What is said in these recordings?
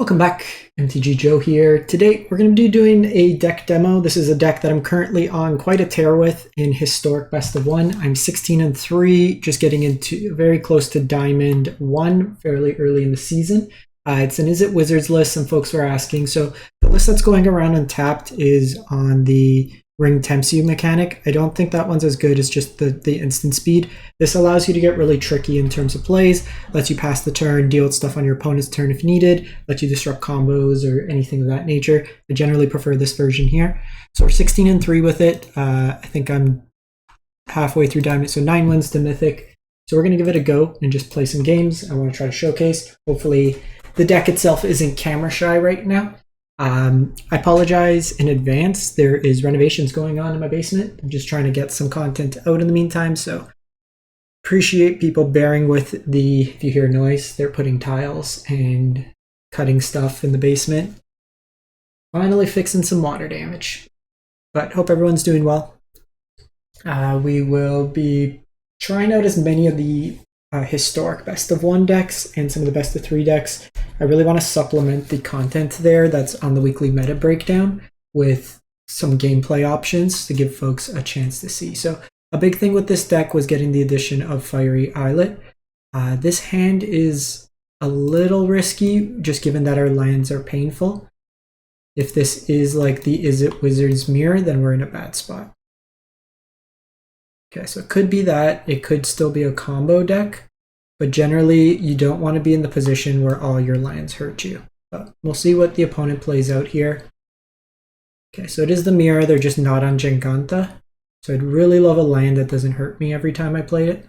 Welcome back, MTG Joe here. Today we're going to be doing a deck demo. This is a deck that I'm currently on quite a tear with in Historic Best of 1. I'm 16-3, just getting into very close to Diamond 1 fairly early in the season. It's an Izzet Wizards list, some folks were asking. So the list that's going around untapped is on the Ring Tempts You mechanic. I don't think that one's as good as just the instant speed. This allows you to get really tricky in terms of plays, lets you pass the turn, deal with stuff on your opponent's turn if needed, lets you disrupt combos or anything of that nature. I generally prefer this version here. So we're 16-3 with it. I think I'm halfway through Diamond, so 9 wins to Mythic. So we're going to give it a go and just play some games. I want to try to showcase. Hopefully the deck itself isn't camera shy right now. I apologize in advance. There is renovations going on in my basement. I'm just trying to get some content out in the meantime, so appreciate people bearing with if you hear noise, they're putting tiles and cutting stuff in the basement. Finally fixing some water damage, but hope everyone's doing well. We will be trying out as many of the historic best of 1 decks and some of the best of 3 decks. I really want to supplement the content there that's on the weekly meta breakdown with some gameplay options to give folks a chance to see. So a big thing with this deck was getting the addition of Fiery Islet. This hand is a little risky just given that our lands are painful. If this is like the Izzet Wizards mirror, then we're in a bad spot. Okay, so it could be that. It could still be a combo deck, but generally you don't want to be in the position where all your lands hurt you. But we'll see what the opponent plays out here. Okay, so it is the mirror, they're just not on Giganta. So I'd really love a land that doesn't hurt me every time I play it.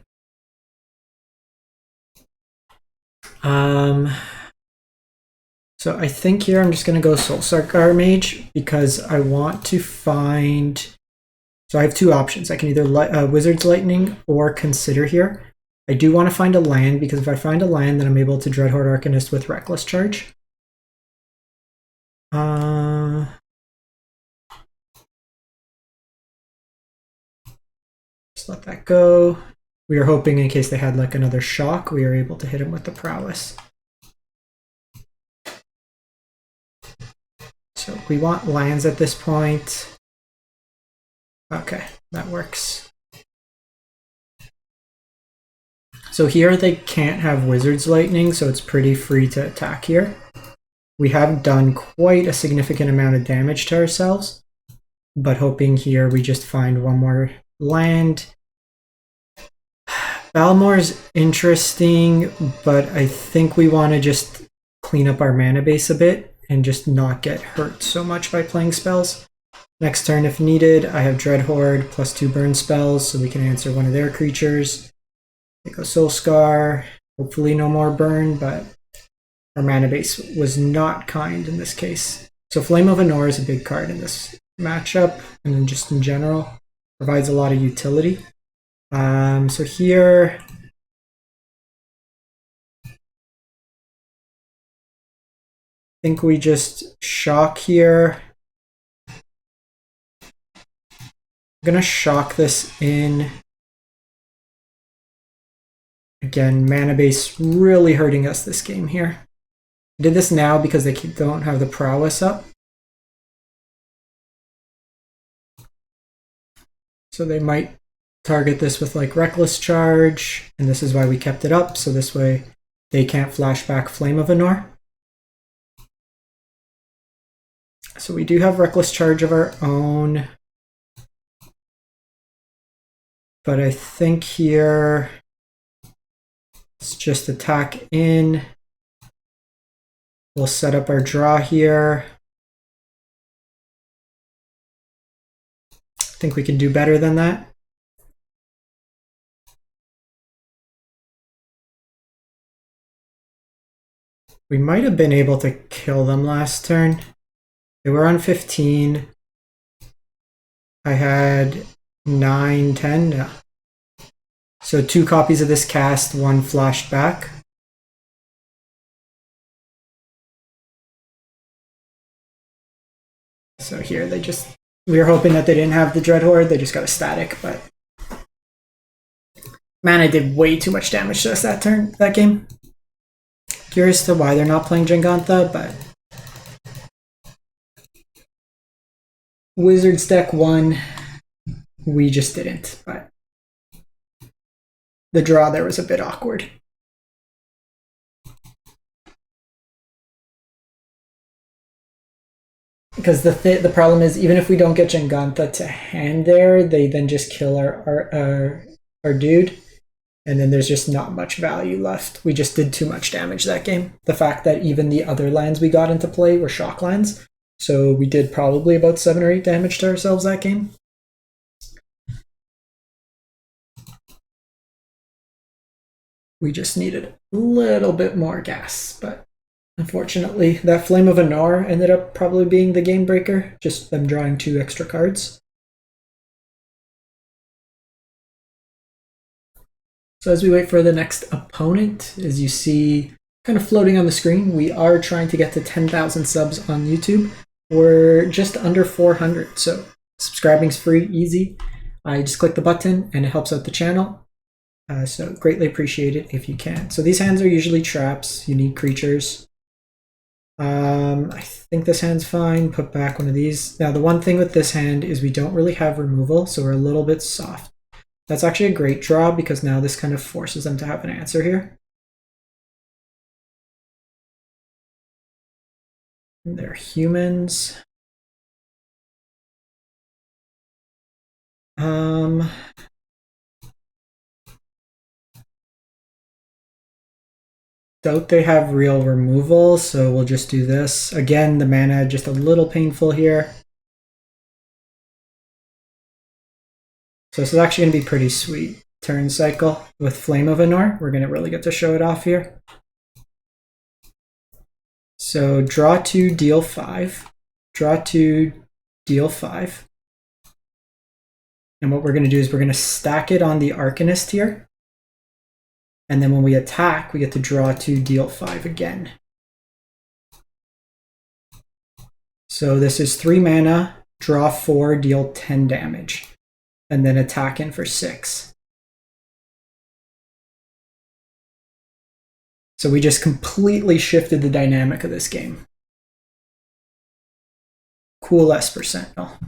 So I think here I'm just going to go Soulsark Armage because I want to find... So I have 2 options. I can either Wizard's Lightning or Consider here. I do want to find a land because if I find a land, then I'm able to Dreadhorde Arcanist with Reckless Charge. Just let that go. We are hoping in case they had like another shock, we are able to hit him with the Prowess. So we want lands at this point. Okay, that works. So here they can't have Wizard's Lightning, so it's pretty free to attack here. We have done quite a significant amount of damage to ourselves, but hoping here we just find one more land. Balmor's interesting, but I think we want to just clean up our mana base a bit and just not get hurt so much by playing spells. Next turn, if needed, I have Dreadhorde plus 2 burn spells, so we can answer one of their creatures. Take a Soul Scar, hopefully no more burn, but our mana base was not kind in this case. So Flame of Anor is a big card in this matchup, and then just in general, provides a lot of utility. So here... I think we just shock here. I'm going to shock this in. Again, mana base really hurting us this game here. I did this now because they don't have the Prowess up. So they might target this with like Reckless Charge, and this is why we kept it up, so this way they can't flash back Flame of Anor. So we do have Reckless Charge of our own. But I think here, let's just attack in. We'll set up our draw here. I think we can do better than that. We might have been able to kill them last turn. They were on 15. I had 9, 10, no. So 2 copies of this cast, 1 flashed back. So here we were hoping that they didn't have the Dreadhorde, they just got a static, but mana did way too much damage to us that game. Curious to why they're not playing Jingantha, but Wizards deck won. We just didn't, but the draw there was a bit awkward. Because the problem is, even if we don't get Jingantha to hand there, they then just kill our dude, and then there's just not much value left. We just did too much damage that game. The fact that even the other lands we got into play were shock lands, so we did probably about 7 or 8 damage to ourselves that game. We just needed a little bit more gas, but unfortunately that Flame of Anar ended up probably being the game breaker, just them drawing 2 extra cards. So as we wait for the next opponent, as you see kind of floating on the screen, we are trying to get to 10,000 subs on YouTube. We're just under 400, so subscribing's free, easy. I just click the button and it helps out the channel. So greatly appreciate it if you can. So these hands are usually traps, unique creatures. I think this hand's fine. Put back one of these. Now the one thing with this hand is we don't really have removal, so we're a little bit soft. That's actually a great draw because now this kind of forces them to have an answer here. And they're humans. Doubt they have real removal, so we'll just do this. Again, the mana just a little painful here. So this is actually going to be pretty sweet. Turn cycle with Flame of Anar. We're going to really get to show it off here. So draw 2, deal 5. Draw 2, deal 5. And what we're going to do is we're going to stack it on the Arcanist here. And then when we attack, we get to draw 2, deal 5 again. So this is 3 mana, draw 4, deal 10 damage. And then attack in for 6. So we just completely shifted the dynamic of this game. Cool Esper Sentinel.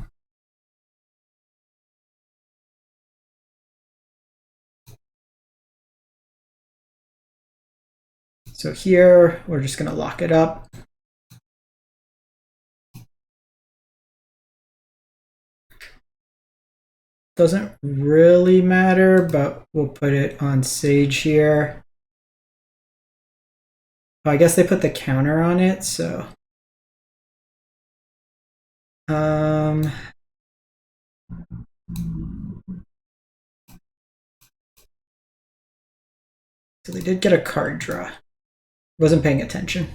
So here, we're just going to lock it up. Doesn't really matter, but we'll put it on Sage here. Oh, I guess they put the counter on it, so... So they did get a card draw. Wasn't paying attention.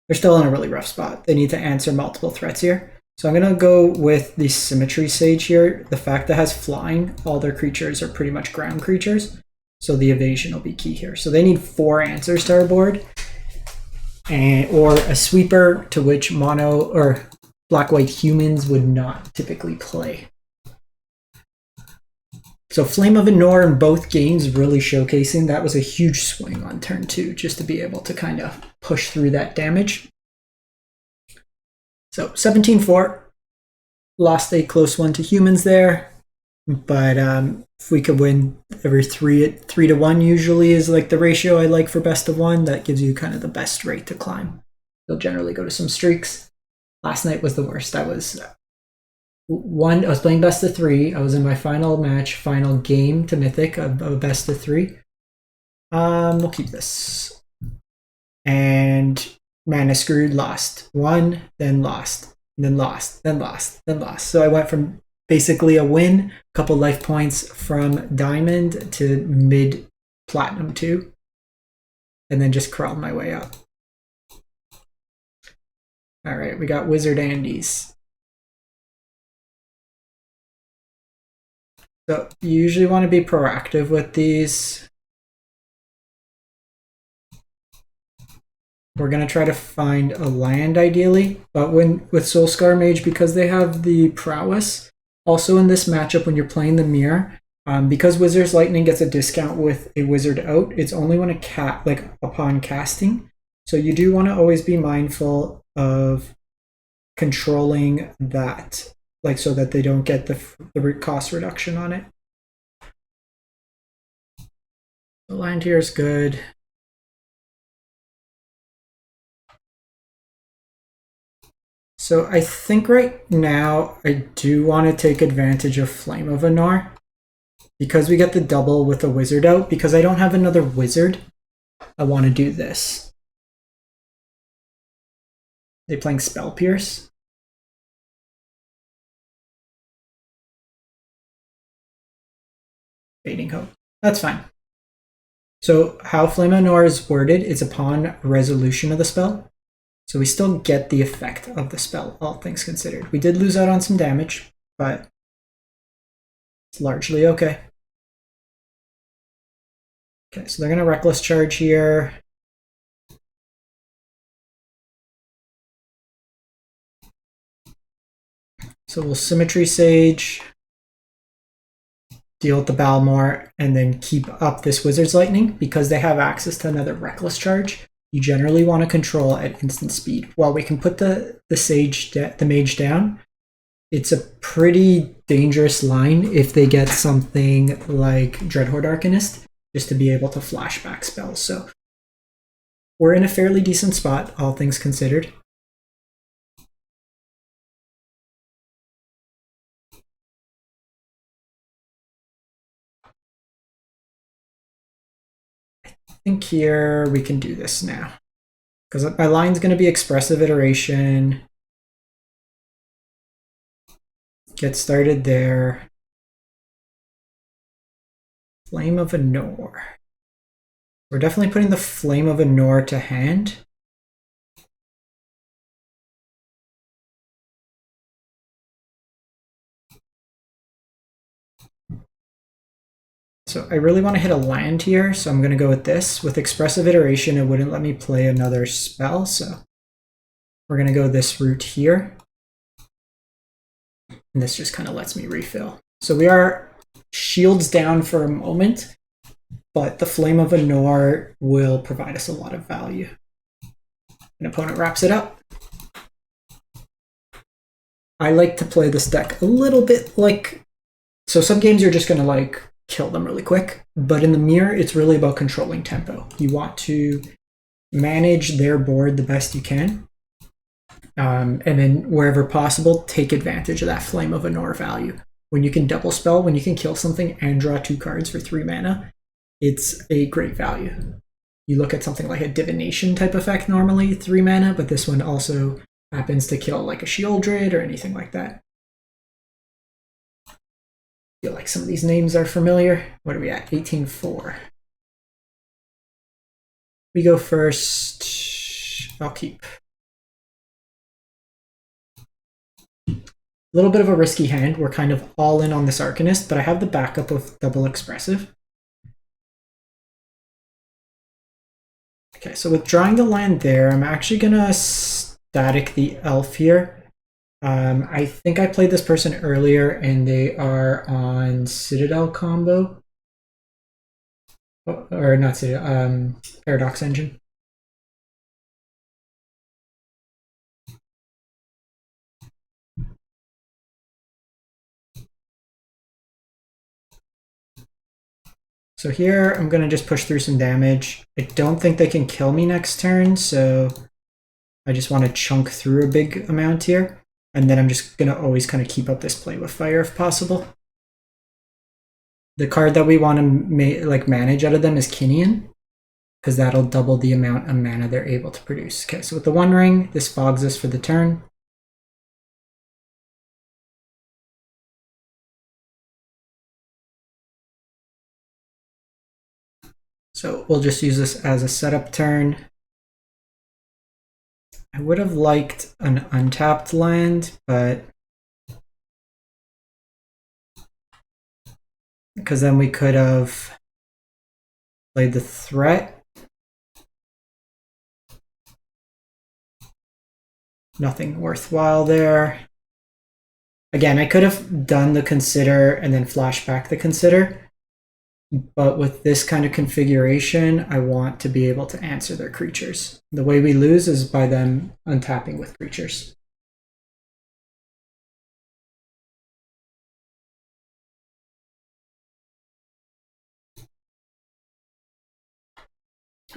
They're still in a really rough spot. They need to answer multiple threats here. So I'm going to go with the Symmetry Sage here. The fact that it has flying, all their creatures are pretty much ground creatures. So the evasion will be key here. So they need 4 answers to our board. Or a sweeper, to which mono or black-white humans would not typically play. So Flame of Anar in both games really showcasing that was a huge swing on turn 2, just to be able to kind of push through that damage. So 17-4, lost a close one to humans there, but if we could win every 3-1 usually is like the ratio I like for best of 1. That gives you kind of the best rate to climb. You'll generally go to some streaks. Last night was the worst. I was playing best of 3. I was in my final match, final game to Mythic of a best of 3. We'll keep this. And mana screwed, lost 1, then lost, then lost, then lost, then lost. So I went from basically a win, a couple life points from Diamond to mid Platinum 2, and then just crawled my way up. All right, we got Wizard Andes. So you usually want to be proactive with these. We're going to try to find a land ideally, but with Soulscar Mage, because they have the prowess, also in this matchup when you're playing the mirror, Because Wizard's Lightning gets a discount with a wizard out, it's only when upon casting. So you do want to always be mindful of controlling that, like so that they don't get the cost reduction on it. The land here is good. So I think right now I do want to take advantage of Flame of Anar because we get the double with a wizard out. Because I don't have another wizard, I want to do this. They playing Spell Pierce. Fading Hope. That's fine. So how Flame of Anar is worded is upon resolution of the spell. So we still get the effect of the spell, all things considered. We did lose out on some damage, but it's largely okay. Okay, so they're going to Reckless Charge here. So we'll Symmetry Sage, deal with the Balmor, and then keep up this Wizard's Lightning. Because they have access to another Reckless Charge, you generally want to control at instant speed. While we can put the mage down, it's a pretty dangerous line if they get something like Dreadhorde Arcanist, just to be able to flashback spells. So we're in a fairly decent spot, all things considered. I think here we can do this now. Because my line's going to be Expressive Iteration. Get started there. Flame of Anar. We're definitely putting the Flame of Anar to hand. So I really want to hit a land here, so I'm going to go with this. With Expressive Iteration, it wouldn't let me play another spell, so we're going to go this route here. And this just kind of lets me refill. So we are shields down for a moment, but the Flame of Anar will provide us a lot of value. An opponent wraps it up. I like to play this deck a little bit like... So some games you're just going to like kill them really quick, but in the mirror, it's really about controlling tempo. You want to manage their board the best you can. And then wherever possible, take advantage of that Flame of Anar value. When you can double spell, when you can kill something and draw 2 cards for 3 mana, it's a great value. You look at something like a Divination type effect normally, 3 mana, but this one also happens to kill like a Sheoldred or anything like that. I feel like some of these names are familiar. What are we at? 18-4. We go first. I'll keep. A little bit of a risky hand. We're kind of all in on this Arcanist, but I have the backup of double Expressive. Okay, so with drawing the land there, I'm actually gonna static the elf here. I think I played this person earlier and they are on Citadel combo. Or not Citadel, Paradox Engine. So here I'm going to just push through some damage. I don't think they can kill me next turn, so I just want to chunk through a big amount here. And then I'm just going to always kind of keep up this play with fire if possible. The card that we want to manage out of them is Kinian, because that'll double the amount of mana they're able to produce. Okay, so with the One Ring, this fogs us for the turn. So we'll just use this as a setup turn. I would have liked an untapped land, but because then we could have played the threat. Nothing worthwhile there. Again, I could have done the consider and then flash back the consider, but with this kind of configuration, I want to be able to answer their creatures. The way we lose is by them untapping with creatures.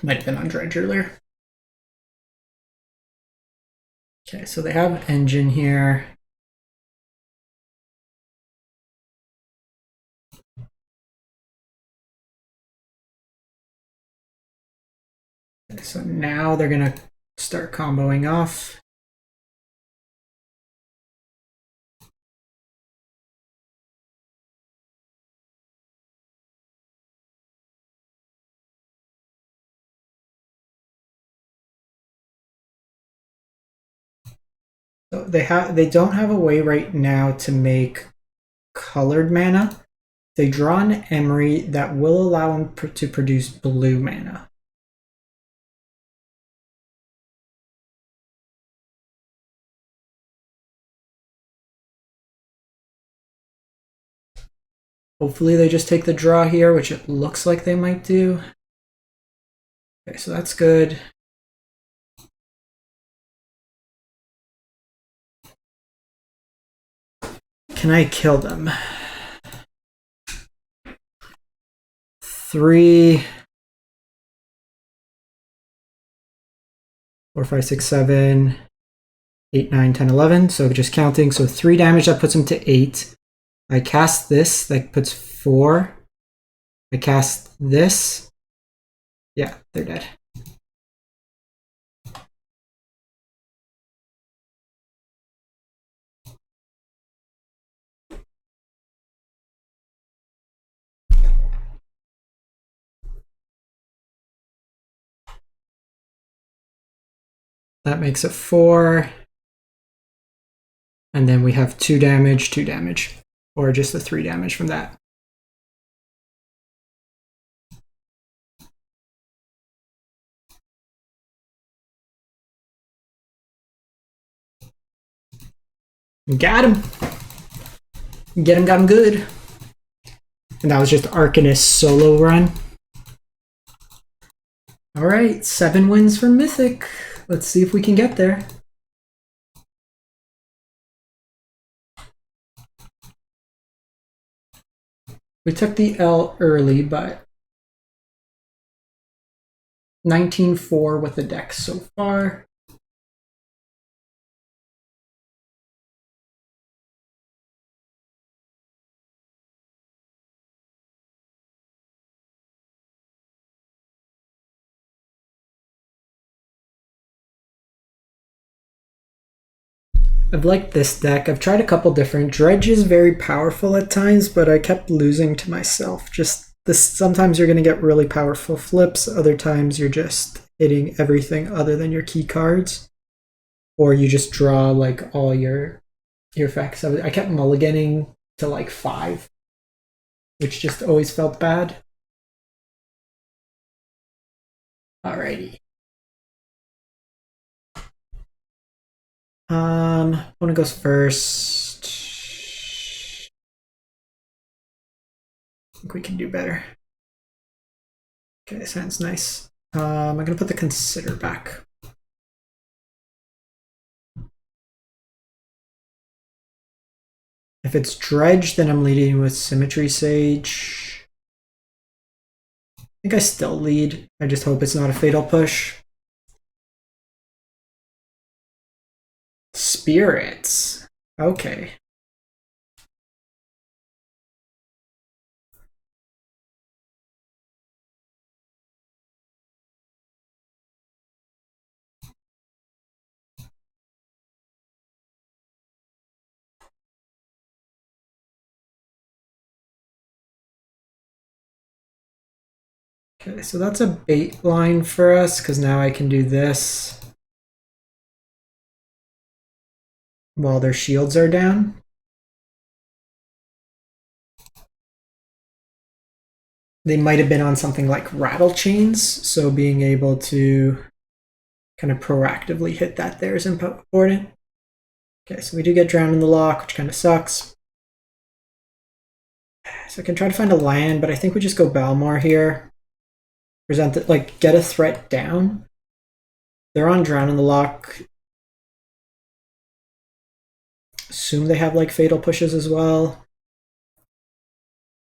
Might have been on Dredge earlier. Okay, so they have engine here. Okay, so now they're gonna start comboing off. So they don't have a way right now to make colored mana. They draw an Emery that will allow them to produce blue mana. Hopefully they just take the draw here, which it looks like they might do. Okay, so that's good. Can I kill them? 3, 4, 5, 6, 7, 8, 9, 10, 11. So just counting. So 3 damage, that puts them to 8. I cast this, that puts 4. I cast this. Yeah, they're dead. That makes it 4. And then we have 2 damage, 2 damage. Or just the 3 damage from that. Got him! Got him good. And that was just Arcanist solo run. Alright, 7 wins for Mythic. Let's see if we can get there. We took the L early, but 19-4 with the deck so far. I've liked this deck. I've tried a couple different. Dredge is very powerful at times, but I kept losing to myself. Just this. Sometimes you're going to get really powerful flips. Other times you're just hitting everything other than your key cards, or you just draw like all your effects. I kept mulliganing to like 5, which just always felt bad. Alrighty. Opponent goes first. I think we can do better. Okay, sounds nice. I'm gonna put the consider back. If it's Dredge, then I'm leading with Symmetry Sage. I think I still lead. I just hope it's not a fatal push. Spirits. Okay. Okay, so that's a bait line for us because now I can do this while their shields are down. They might have been on something like rattle chains, so being able to kind of proactively hit that there is important. Okay, so we do get Drowned in the Loch, which kind of sucks. So I can try to find a land, but I think we just go Balmor here. Present it, like, get a threat down. They're on Drown in the Loch. Assume they have, like, Fatal Pushes as well.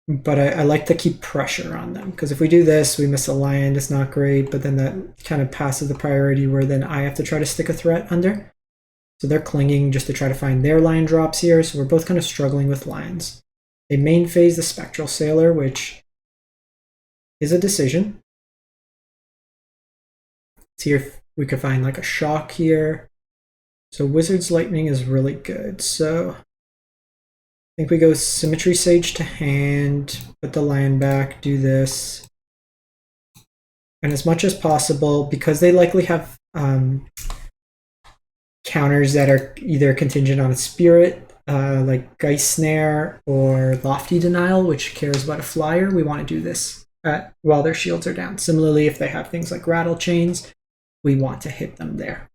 But I like to keep pressure on them, because if we do this, we miss a land, it's not great, but then that kind of passes the priority where then I have to try to stick a threat under. So they're clinging just to try to find their line drops here, so we're both kind of struggling with lines. They main phase the Spectral Sailor, which is a decision. See if we could find like a shock here. So Wizard's Lightning is really good, so I think we go Symmetry Sage to hand, put the land back, do this. And as much as possible, because they likely have counters that are either contingent on a spirit, like Geist Snare or Lofty Denial, which cares about a flyer, we want to do this while their shields are down. Similarly, if they have things like Rattle Chains, we want to hit them there.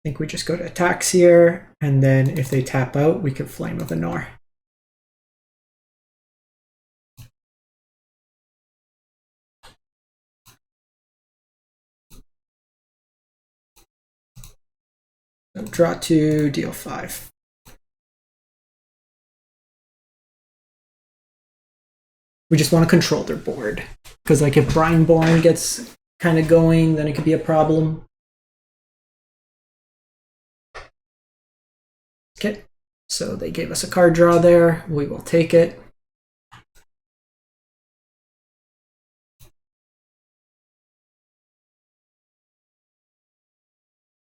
I think we just go to attacks here, and then if they tap out, we can Flame of Anor. So draw 2, deal 5. We just want to control their board, because like if Brineborn gets kind of going, then it could be a problem. Okay, so they gave us a card draw there. We will take it.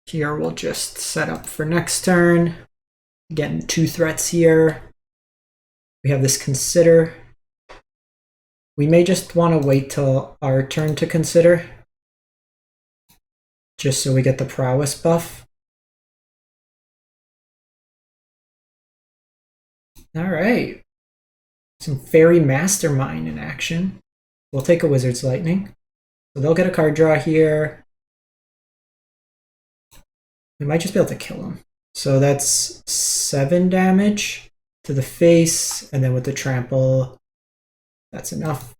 Here we'll just set up for next turn. Again, 2 threats here. We have this Consider. We may just want to wait till our turn to Consider, just so we get the Prowess buff. All right, some Fairy Mastermind in action. We'll take a Wizard's Lightning. So they'll get a card draw here. We might just be able to kill him. So that's 7 damage to the face, and then with the trample, that's enough.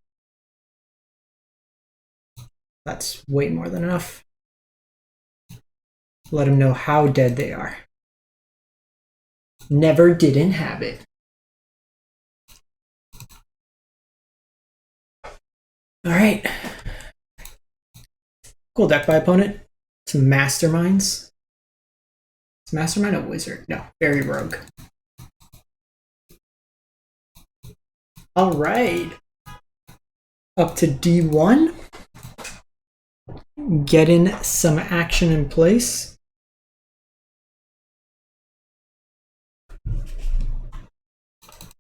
That's way more than enough. Let them know how dead they are. Never did inhabit. All right. Cool deck by opponent. Some Masterminds. Is Mastermind a wizard? No, Fairy Rogue. All right. Up to D1. Getting some action in place.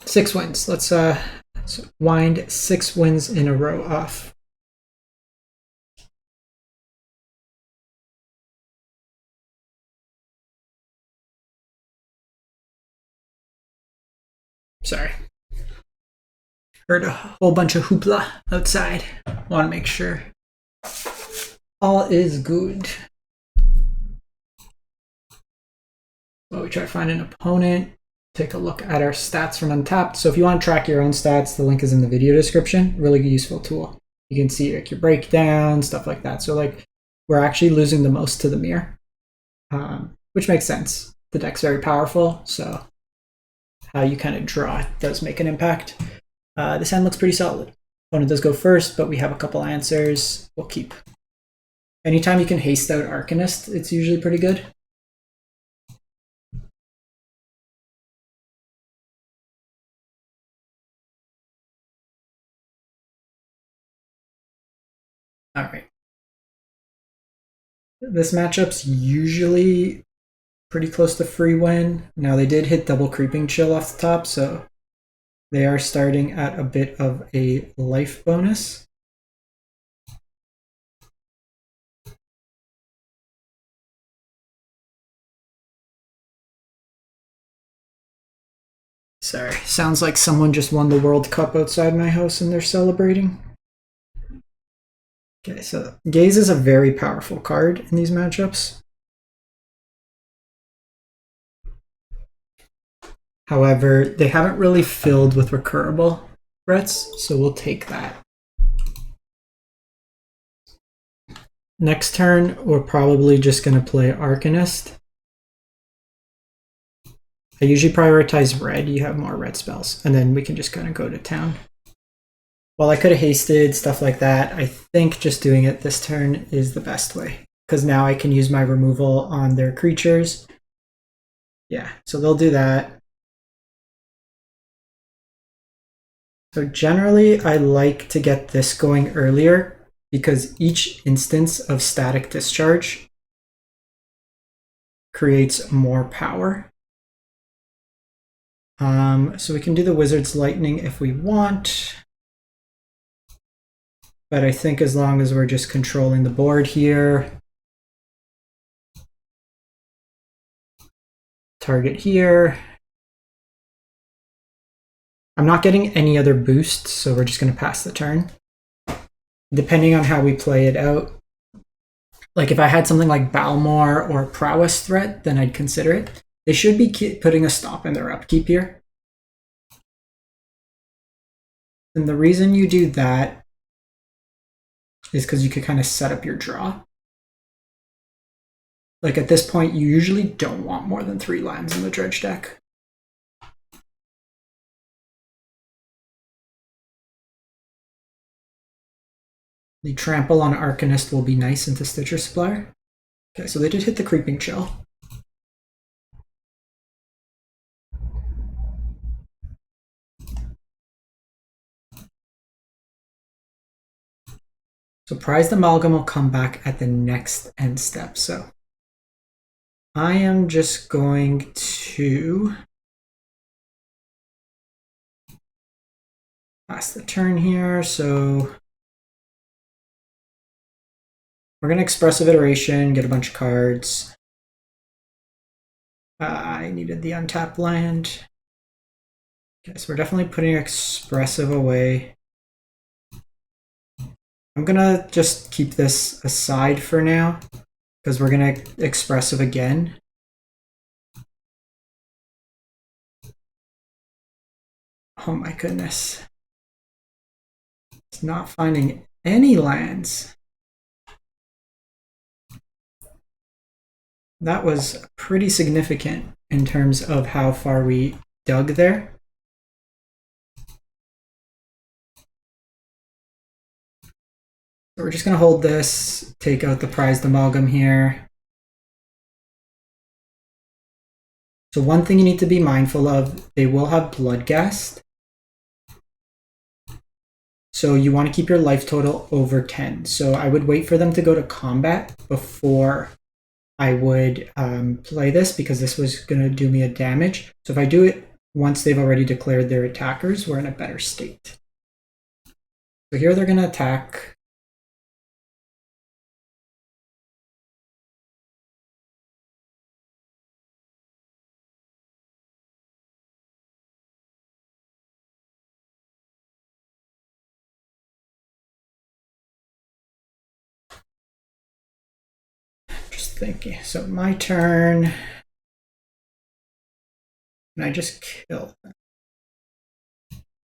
Six wins. Let's wind 6 wins in a row off. Sorry. Heard a whole bunch of hoopla outside. Want to make sure all is good. So we try to find an opponent. Take a look at our stats from Untapped. So if you want to track your own stats, the link is in the video description. Really useful tool. You can see like your breakdown, stuff like that. So like we're actually losing the most to the mirror, which makes sense. The deck's very powerful, so how you kind of draw does make an impact. This hand looks pretty solid. Opponent does go first, but we have a couple answers. We'll keep. Anytime you can haste out Arcanist, it's usually pretty good. All right. This matchup's usually pretty close to free win. Now they did hit double Creeping Chill off the top, so they are starting at a bit of a life bonus. Sorry, sounds like someone just won the World Cup outside my house and they're celebrating. Okay, so Gaze is a very powerful card in these matchups. However, they haven't really filled with recurable threats, so we'll take that. Next turn, we're probably just going to play Arcanist. I usually prioritize red, you have more red spells, and then we can just kind of go to town. While I could have hasted, stuff like that, I think just doing it this turn is the best way, because now I can use my removal on their creatures. Yeah, so they'll do that. So generally, I like to get this going earlier, because each instance of static discharge creates more power. So we can do the Wizard's Lightning if we want. But I think as long as we're just controlling the board here, target here. I'm not getting any other boosts, so we're just going to pass the turn. Depending on how we play it out. Like if I had something like Balmor or Prowess Threat, then I'd consider it. They should be putting a stop in their upkeep here. And the reason you do that is because you could kind of set up your draw. Like at this point, you usually don't want more than 3 lands in the Dredge deck. The trample on Arcanist will be nice into Stitcher Supplier. Okay, so they did hit the Creeping Chill. So Prized Amalgam will come back at the next end step. So I am just going to pass the turn here. So we're going to Expressive Iteration, get a bunch of cards. I needed the untapped land. Okay, so we're definitely putting Expressive away. I'm going to just keep this aside for now, because we're going to Expressive again. Oh my goodness. It's not finding any lands. That was pretty significant in terms of how far we dug there. So we're just going to hold this, take out the Prized Amalgam here. So one thing you need to be mindful of, they will have Bloodghast. So you want to keep your life total over 10. So I would wait for them to go to combat before I would play this, because this was going to do me a damage. So if I do it once they've already declared their attackers, we're in a better state. So here they're going to attack. Just thinking. So my turn. Can I just kill them?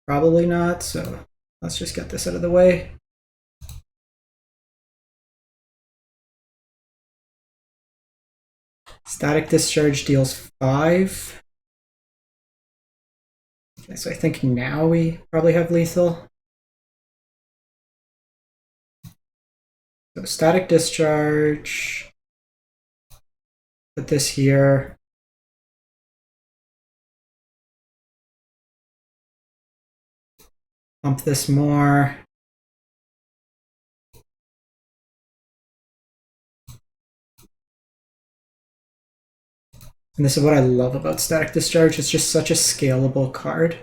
Probably not, so let's just get this out of the way. Static Discharge deals 5. Okay, so I think now we probably have lethal. So Static Discharge. Put this here. Pump this more. And this is what I love about Static Discharge. It's just such a scalable card.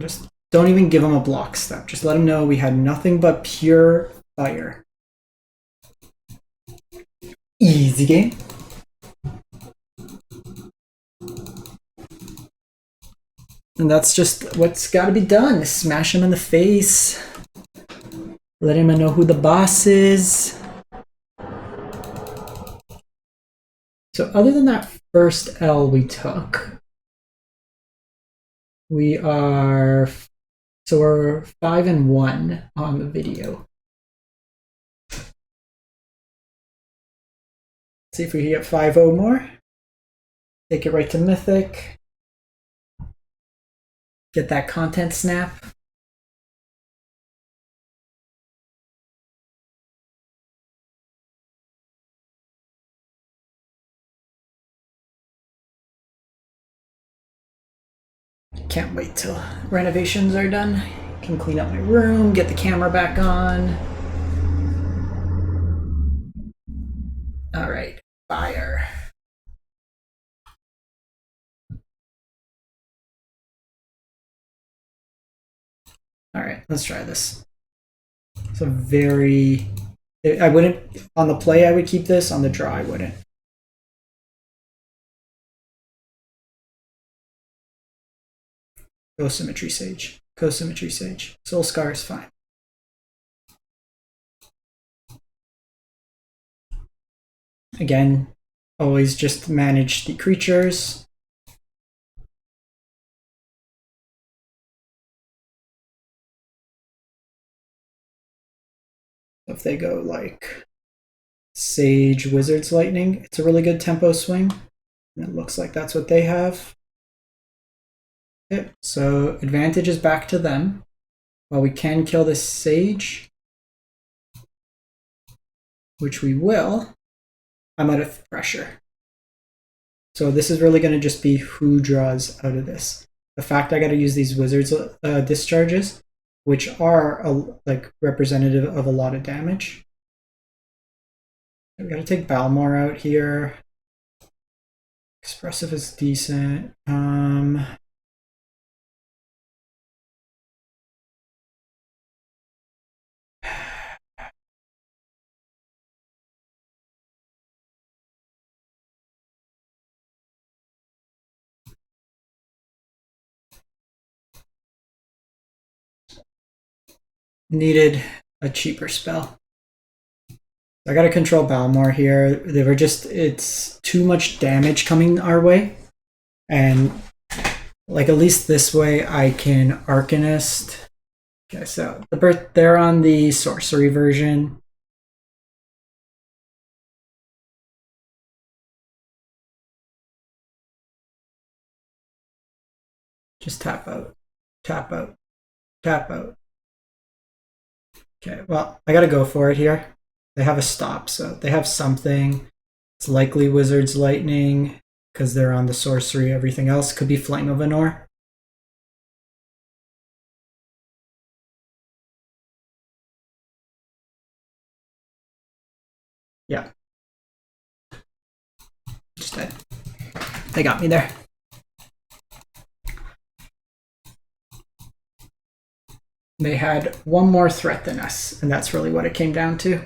Just don't even give them a block step. Just let them know we had nothing but pure fire. Easy game. And that's just what's got to be done. Smash him in the face. Let him know who the boss is. So other than that first L we took, we're 5-1 on the video. See if we can get 5-0 more. Take it right to Mythic. Get that content snap. Can't wait till renovations are done. Can clean up my room, get the camera back on. All right, fire. All right, let's try this. It's a very, I wouldn't, on the play I would keep this, on the draw I wouldn't. Go Symmetry Sage. Go Symmetry Sage. Soul Scar is fine. Again, always just manage the creatures. If they go like Sage, Wizards, Lightning, it's a really good tempo swing. And it looks like that's what they have. Okay, so advantage is back to them. While we can kill this Sage, which we will, I'm out of pressure. So this is really going to just be who draws out of this. The fact I got to use these Wizards discharges, which are like representative of a lot of damage. We got to take Balmor out here. Expressive is decent. Needed a cheaper spell. I gotta control Balmor here. They were just, it's too much damage coming our way. And like at least this way I can Arcanist. Okay, so they're on the sorcery version. Just tap out, tap out, tap out. Okay, well, I gotta go for it here. They have a stop, so they have something. It's likely Wizards Lightning, because they're on the sorcery. Everything else could be Flame of Anor. Yeah. Just dead. They got me there. They had one more threat than us, and that's really what it came down to.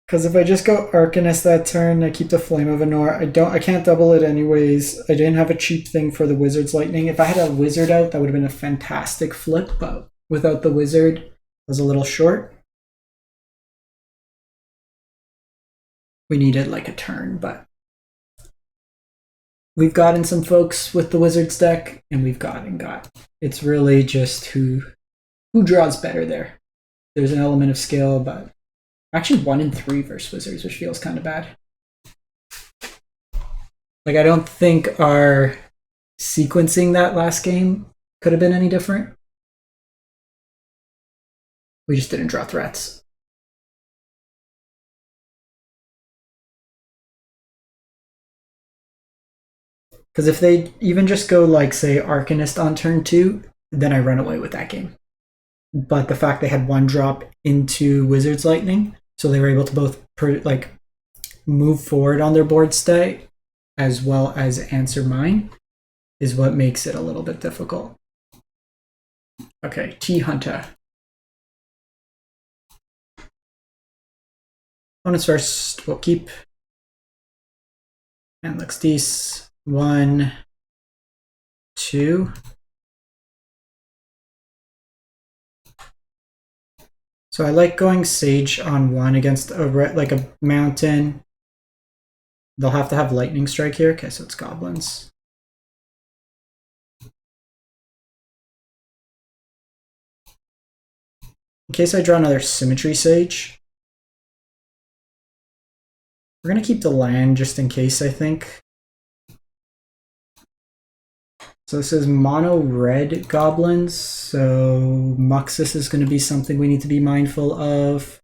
Because if I just go Arcanist that turn, I keep the Flame of Anor. I can't double it anyways. I didn't have a cheap thing for the Wizard's Lightning. If I had a Wizard out, that would have been a fantastic flip, but without the Wizard, it was a little short. We needed like a turn, but we've gotten some folks with the Wizards deck, and we've gotten. It's really just who draws better there. There's an element of skill, but actually 1-3 versus Wizards, which feels kind of bad. Like, I don't think our sequencing that last game could have been any different. We just didn't draw threats. Because if they even just go like, say, Arcanist on turn 2, then I run away with that game. But the fact they had one drop into Wizards Lightning, so they were able to both like move forward on their board state as well as answer mine, is what makes it a little bit difficult. Okay, T-Hunter. Opponents first, we'll keep. And looks decent. 1, 2. So I like going Sage on one against like a mountain. They'll have to have Lightning Strike here. Okay, so it's Goblins. In case I draw another Symmetry Sage. We're going to keep the land just in case, I think. So this is mono red Goblins, so Muxus is going to be something we need to be mindful of.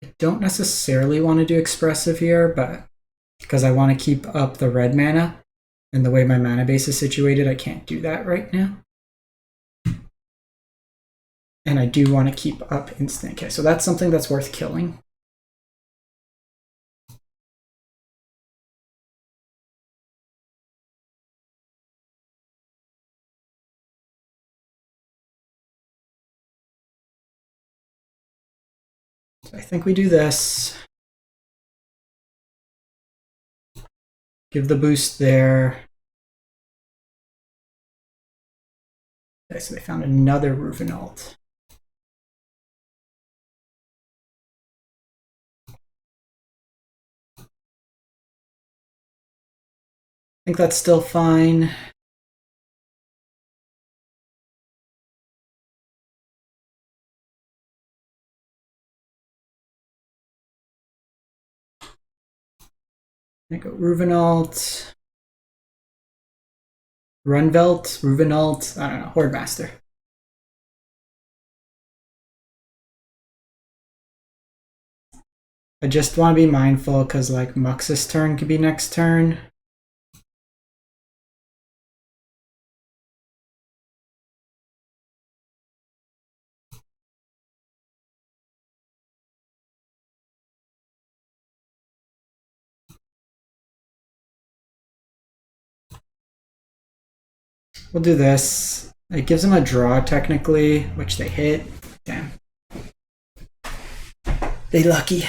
I don't necessarily want to do Expressive here, but because I want to keep up the red mana, and the way my mana base is situated, I can't do that right now. And I do want to keep up instant. Okay, so that's something that's worth killing. So I think we do this. Give the boost there. Okay, so they found another Ruvenalt. I think that's still fine. I go Ruvenalt. Runvelt, Ruvenalt, I don't know, Horde Master. I just want to be mindful because like Muxus turn could be next turn. We'll do this. It gives them a draw technically, which they hit. Damn. They lucky.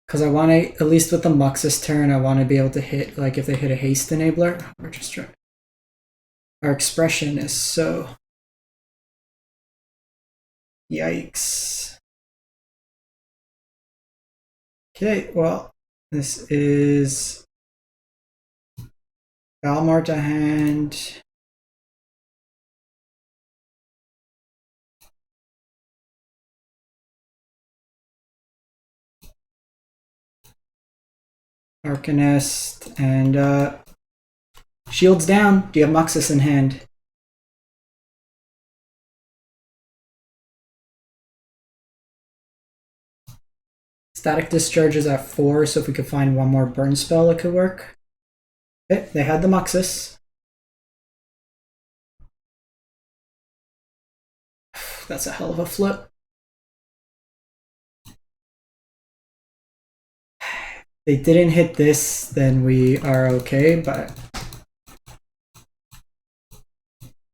Because I want to, at least with the Muxus turn, I want to be able to hit, like if they hit a haste enabler, we're just trying. Our expression is so. Yikes. Okay, well, this is Valmar to hand. Arcanist, and shields down. Do you have Muxus in hand? Static Discharge is at 4, so if we could find one more burn spell, it could work. Okay, they had the Muxus. That's a hell of a flip. They didn't hit this, then we are okay, but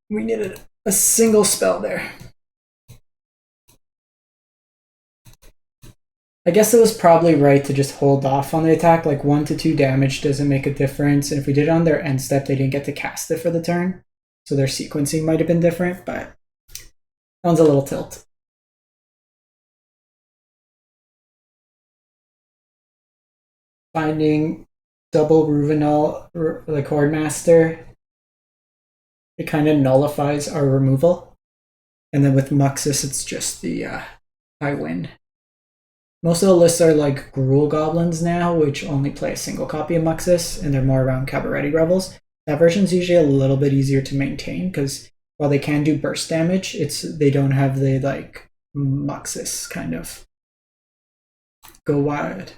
we needed a single spell there. I guess it was probably right to just hold off on the attack. Like 1 to 2 damage doesn't make a difference. And if we did it on their end step, they didn't get to cast it for the turn. So their sequencing might have been different, but that one's a little tilt. Finding double Ruvenal, like Horde Master, it kind of nullifies our removal. And then with Muxus, it's just the I win. Most of the lists are like Gruul Goblins now, which only play a single copy of Muxus, and they're more around Cabaretti Rebels. That version's usually a little bit easier to maintain, because while they can do burst damage, they don't have the like Muxus kind of go wild.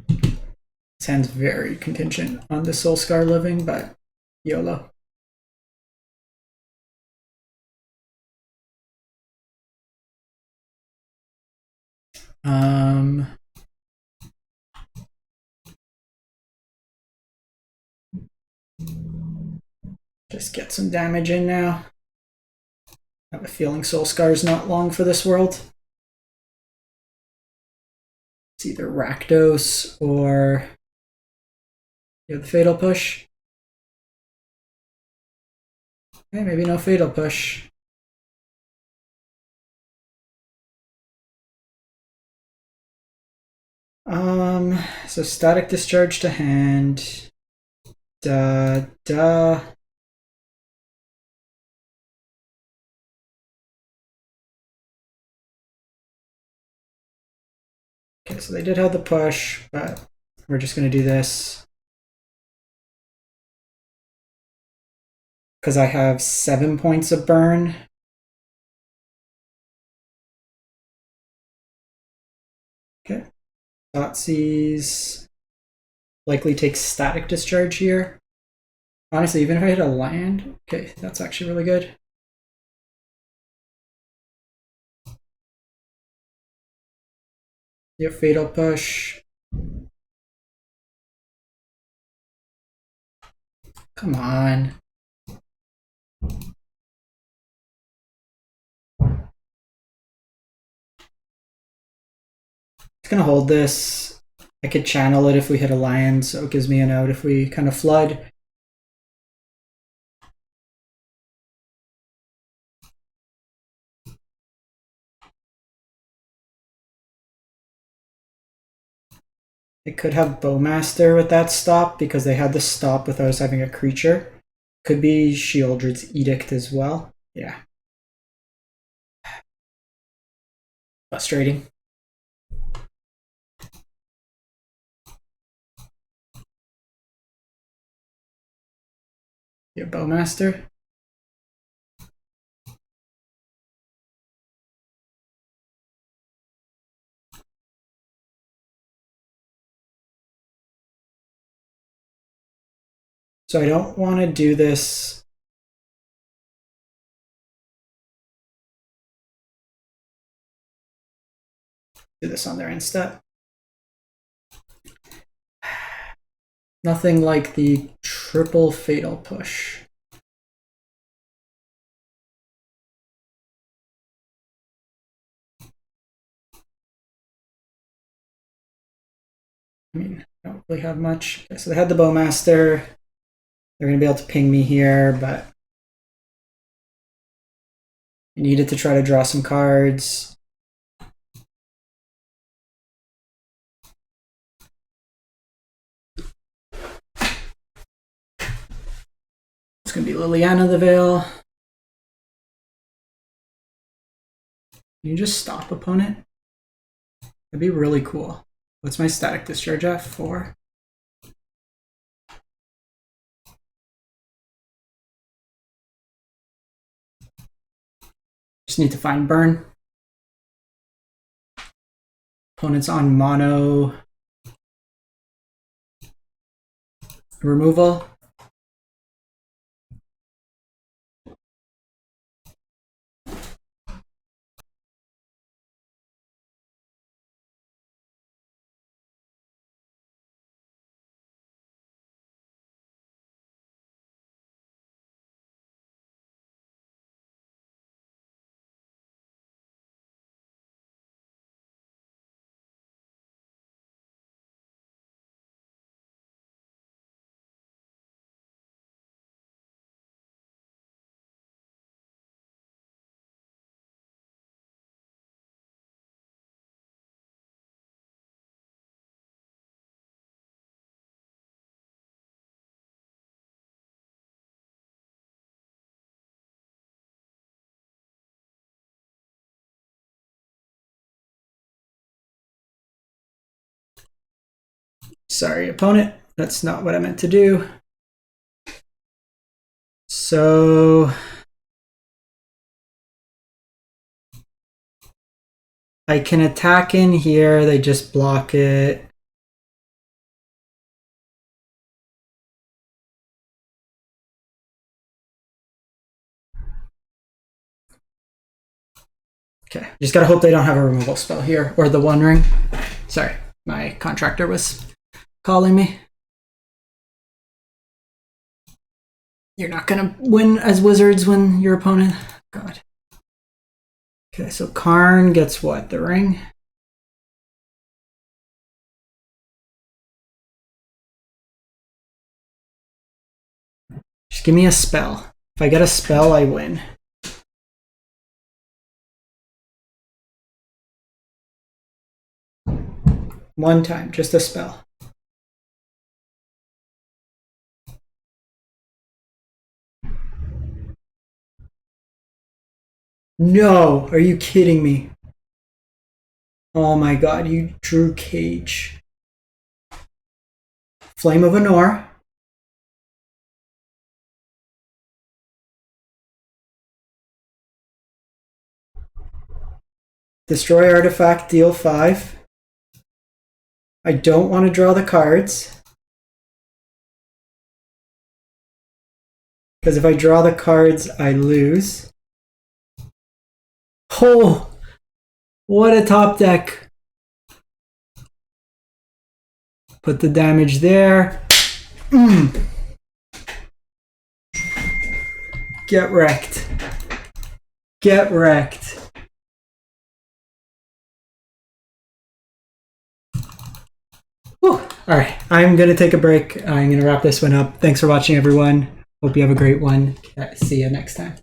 This hand's very contingent on the Soulscar living, but YOLO. Just get some damage in now. I have a feeling Soulscar is not long for this world. It's either Rakdos or you have the Fatal Push. Okay, maybe no Fatal Push. So Static Discharge to hand. Okay, so they did have the push, but we're just going to do this. Because I have 7 points of burn. Okay. Thoughtseize likely takes Static Discharge here. Honestly, even if I hit a land, okay, that's actually really good. You have Fatal Push. Come on. It's gonna hold this. I could channel it if we hit a land, so it gives me an out if we kind of flood. It could have Bowmaster with that stop because they had the stop without us having a creature. Could be Sheoldred's Edict as well. Yeah. Frustrating. Your Bowmaster. So I don't want to do this. Do this on their end step. Nothing like the triple Fatal Push. I mean, I don't really have much. Okay, so they had the Bowmaster. They're going to be able to ping me here, but I needed to try to draw some cards. It's going to be Liliana the Veil. Can you just stop opponent? That'd be really cool. What's my Static Discharge at? 4? Just need to find burn. Opponent's on mono removal. Sorry, opponent. That's not what I meant to do. So I can attack in here. They just block it. Okay, just gotta hope they don't have a removal spell here or the One Ring. Sorry, my contractor was calling me. You're not gonna win as Wizards when your opponent. God. Okay, so Karn gets what? The ring? Just give me a spell. If I get a spell, I win. One time, just a spell. No, are you kidding me? Oh my god, you drew Cage. Flame of Anor. Destroy artifact, deal 5. I don't want to draw the cards. Because if I draw the cards, I lose. Oh, what a top deck. Put the damage there. Get wrecked. Get wrecked. All right, I'm going to take a break. I'm going to wrap this one up. Thanks for watching, everyone. Hope you have a great one. See you next time.